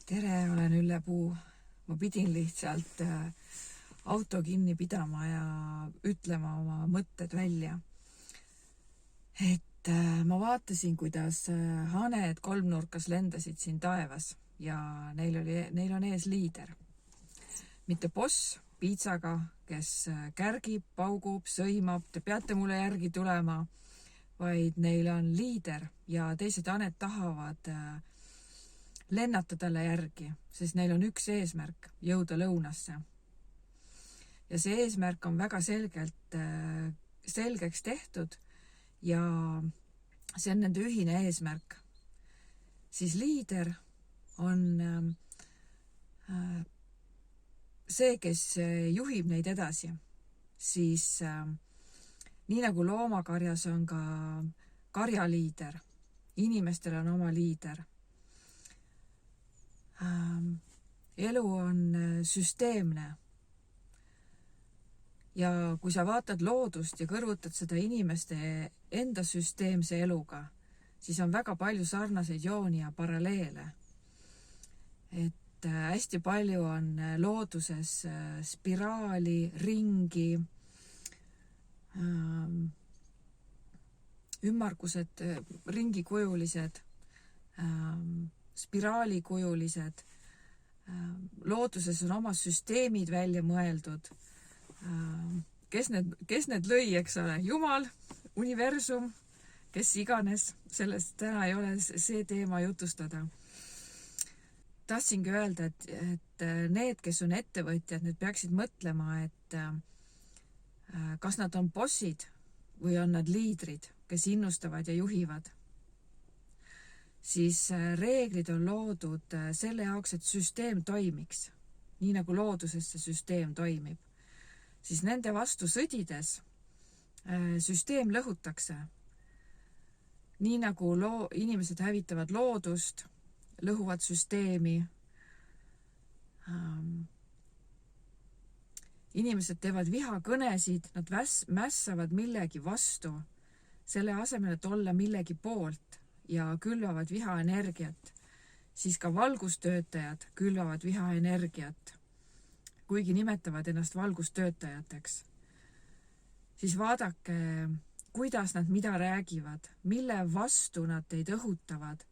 Tere, olen Ülle Puu. Ma pidin lihtsalt auto kinni pidama ja ütlema oma mõtted välja. Ma vaatasin, kuidas haned kolmnurkas lendasid siin taevas ja neil on ees liider. Mitte boss piitsaga, kes kärgib, paugub, sõimab, te peate mulle järgi tulema, vaid neil on liider ja teised haned tahavad lennata talle järgi, sest neil on üks eesmärk, jõuda lõunasse. Ja see eesmärk on väga selgeks tehtud ja see on nende ühine eesmärk. Siis liider on see, kes juhib neid edasi. Siis nii nagu loomakarjas on ka karjaliider, inimestel on oma liider. Elu on süsteemne ja kui sa vaatad loodust ja kõrvutad seda inimeste enda süsteemse eluga, siis on väga palju sarnaseid jooni ja paralleele. Hästi palju on looduses spiraali, ringi, ümmargused, ringikujulised, spiraalikujulised. Looduses on oma süsteemid välja mõeldud. Kes need lõi, eks ole? Jumal, universum, kes iganes. Sellest täna ei ole see teema jutustada. Tahtsingi öelda, et need, kes on ettevõtjad, need peaksid mõtlema, et kas nad on bossid või on nad liidrid, kes innustavad ja juhivad. Siis reeglid on loodud selle jaoks, et süsteem toimiks, nii nagu looduses see süsteem toimib. Siis nende vastu sõdides süsteem lõhutakse. Nii nagu inimesed hävitavad loodust, lõhuvad süsteemi. Inimesed teevad vihakõnesid, nad mässavad millegi vastu, selle asemel, et olla millegi poolt ja külvavad vihaenergiat, siis ka valgustöötajad külvavad vihaenergiat, kuigi nimetavad ennast valgustöötajateks. Siis vaadake, kuidas nad mida räägivad, mille vastu nad teid õhutavad.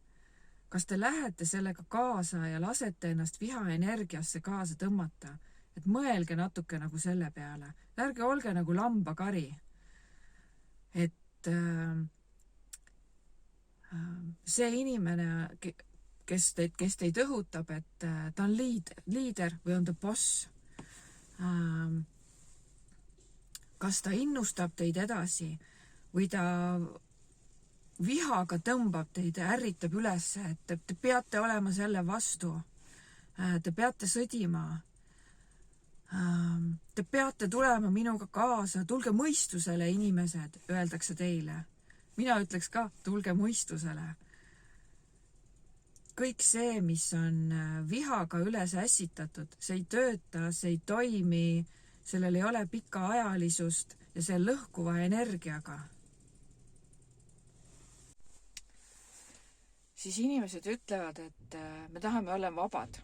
Kas te lähete sellega kaasa ja lasete ennast vihaenergiasse kaasa tõmmata, et mõelge natuke nagu selle peale. Ärge olge nagu lambakari, et see inimene, kes teid õhutab, et ta on liider või on ta boss. Kas ta innustab teid edasi või ta vihaga tõmbab teid ja ärritab üles, et te peate olema selle vastu. Te peate sõdima. Te peate tulema minuga kaasa. Tulge mõistusele, inimesed, öeldakse teile. Mina ütleks ka, tulge mõistusele. Kõik see, mis on vihaga üles ässitatud, see ei tööta, see ei toimi, sellel ei ole pikka ajalisust ja see lõhkuva energiaga. Siis inimesed ütlevad, et me tahame olla vabad.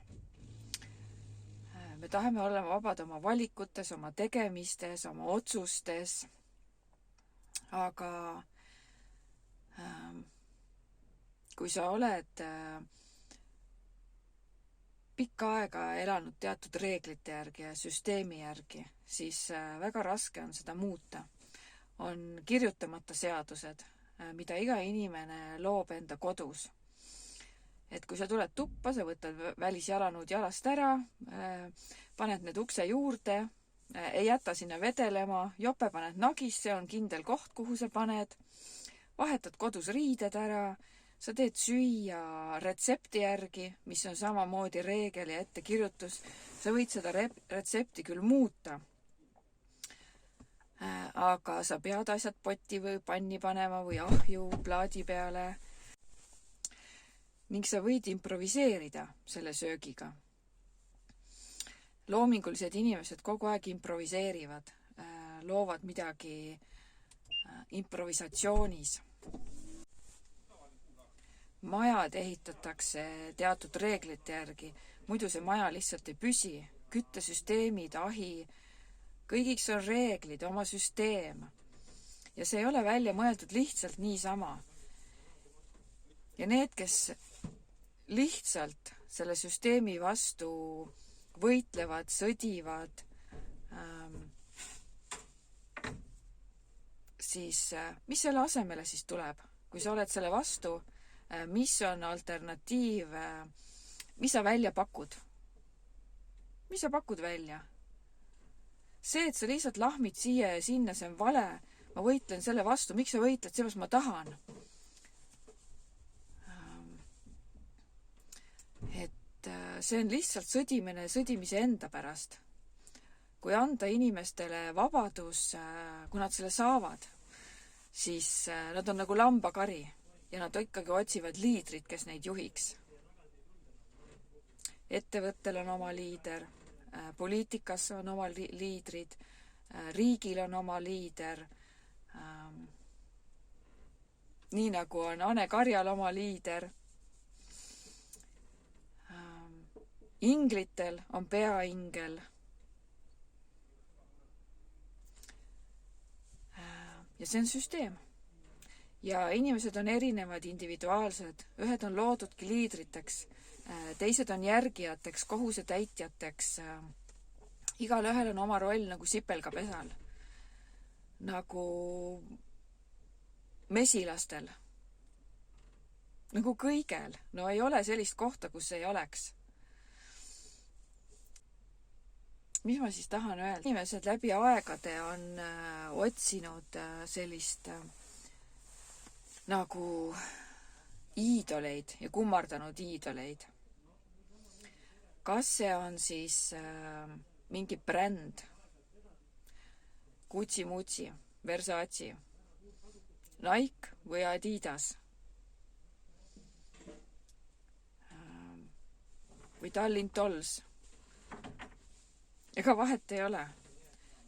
Me tahame olla vabad oma valikutes, oma tegemistes, oma otsustes, aga kui sa oled pikka aega elanud teatud reeglite järgi ja süsteemi järgi, siis väga raske on seda muuta. On kirjutamata seadused, mida iga inimene loob enda kodus. Et kui sa tuled tuppa, sa võtad välisjalanõud jalast ära, paned need ukse juurde, ei jäta sinna vedelema, jope paned nagisse, on kindel koht, kuhu sa paned, vahetad kodus riided ära, sa teed süüa retsepti järgi, mis on samamoodi reegel ja ettekirjutus. Sa võid seda retsepti küll muuta, aga sa pead asjad potti või panni panema või ahju plaadi peale ning sa võid improviseerida selle söögiga. Loomingulised inimesed kogu aeg improviseerivad, loovad midagi improvisatsioonis. majad ehitatakse teatud reeglite järgi, muidu see maja lihtsalt ei püsi. Küttesüsteemid, ahi, kõigiks on reeglid, oma süsteem. Ja see ei ole välja mõeldud lihtsalt niisama. Ja need, kes lihtsalt selle süsteemi vastu võitlevad, sõdivad, siis mis selle asemele siis tuleb? Kui sa oled selle vastu, mis on alternatiiv, mis sa välja pakud? Mis sa pakud välja? See, et sa lihtsalt lahmid siia ja sinna, see on vale. Ma võitlen selle vastu. Miks sa võitled? Seepärast ma tahan. Et see on lihtsalt sõdimise enda pärast. Kui anda inimestele vabadus, kui nad selle saavad, siis nad on nagu lambakari ja nad ikkagi otsivad liidrit, kes neid juhiks. Ettevõttel on oma liider, poliitikas on oma liidrid, riigil on oma liider, nii nagu on Ane Karjal oma liider. Inglitel on peaingel. Ja see on süsteem. Ja inimesed on erinevad, individuaalsed. Ühed on loodudki liidriteks, teised on järgijateks, kohusetäitjateks. Igal ühel on oma roll nagu sipelgapesal. Nagu mesilastel. Nagu kõigel. No ei ole sellist kohta, kus ei oleks. Mis ma siis tahan öelda? Inimesed läbi aegade on otsinud sellist nagu iidoleid ja kummardanud iidoleid. Kas see on siis mingi bränd? Gucci, Versace, Nike või Adidas? Või Tallinn Dolls? Ega vahet ei ole.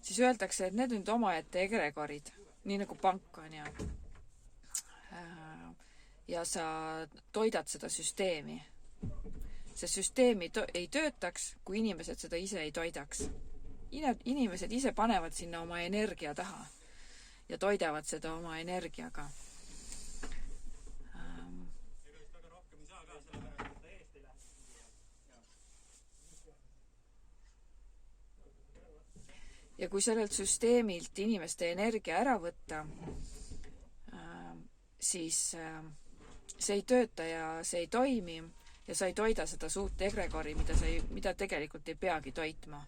Siis öeldakse, et need on omaette egregorid, nii nagu pank on ja sa toidad seda süsteemi. See süsteem ei töötaks, kui inimesed seda ise ei toidaks. Inimesed ise panevad sinna oma energia taha ja toidavad seda oma energiaga. Ja kui sellelt süsteemilt inimeste energia ära võtta, siis see ei tööta ja see ei toimi ja sa ei toida seda suurt egregori, mida tegelikult ei peagi toitma.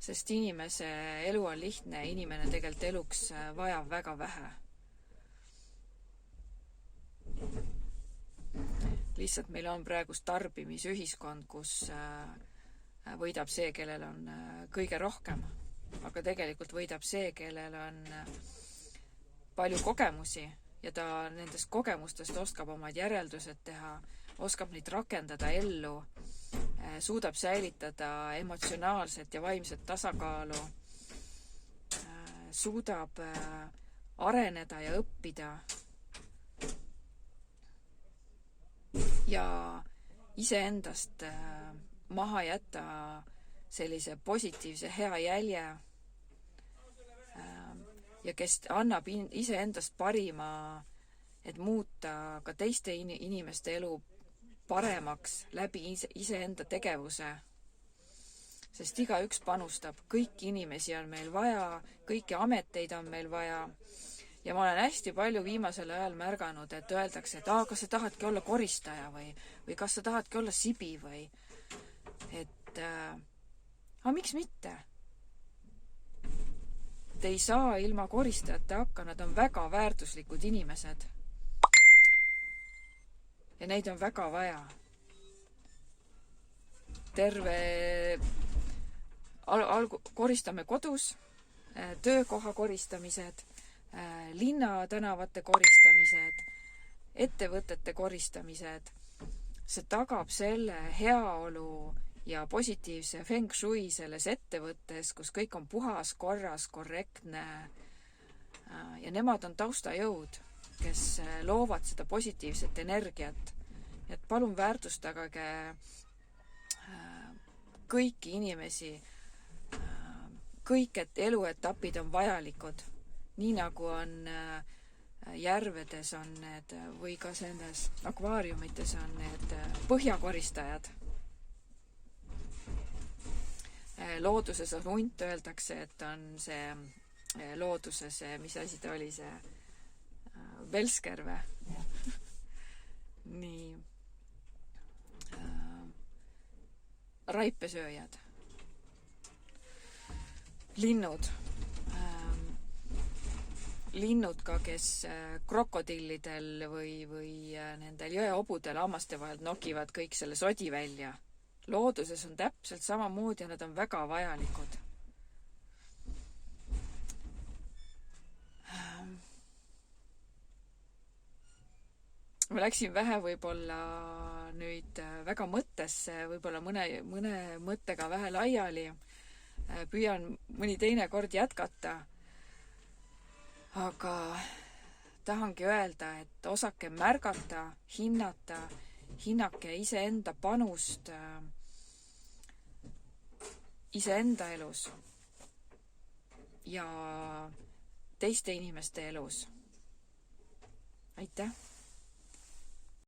Sest inimese elu on lihtne, inimene tegelikult eluks vajab väga vähe. Lihtsalt meil on praegust tarbimisühiskond, kus võidab see, kellel on kõige rohkem, aga tegelikult võidab see, kellel on palju kogemusi ja ta nendest kogemustest oskab omad järeldused teha, oskab neid rakendada ellu, suudab säilitada emotsionaalset ja vaimset tasakaalu, suudab areneda ja õppida ja iseendast maha jätta sellise positiivse hea jälje ja kes annab iseendast parima, et muuta ka teiste inimeste elu paremaks läbi iseenda tegevuse. Sest igaüks panustab, kõiki inimesi on meil vaja, kõiki ameteid on meil vaja. Ja ma olen hästi palju viimasel ajal märganud, et öeldakse, et kas sa tahadki olla koristaja või kas sa tahadki olla sibi või aga miks mitte? Te ei saa ilma koristajate hakka, nad on väga väärtuslikud inimesed. Ja neid on väga vaja. Koristame kodus, töökoha koristamised, linnatänavate koristamised, ettevõtete koristamised. See tagab selle heaolu ja positiivse feng shui selles ettevõttes, kus kõik on puhas, korras, korrektne ja nemad on taustajõud. kes loovad seda positiivset energiat. Et palun väärtustage kõiki inimesi, kõik, et eluetapid on vajalikud, nii nagu on järvedes on need või ka nendes akvaariumites on need põhjakoristajad. Looduses on hunt, öeldakse, et on see looduses, mis asi ta oli, see Velskerve. Nii. Raipesööjad. Linnud. Linnud ka, kes krokodillidel või nendel jõeobudel hammaste vahel nokivad kõik selle sodi välja. Looduses on täpselt samamoodi ja nad on väga vajalikud. Ma läksin vähe võib-olla nüüd väga mõttesse, võib-olla mõne mõttega vähe laiali. Püüan mõni teine kord jätkata. Aga tahangi öelda, et osake märgata, hinnake iseenda panust iseenda elus ja teiste inimeste elus. Aitäh!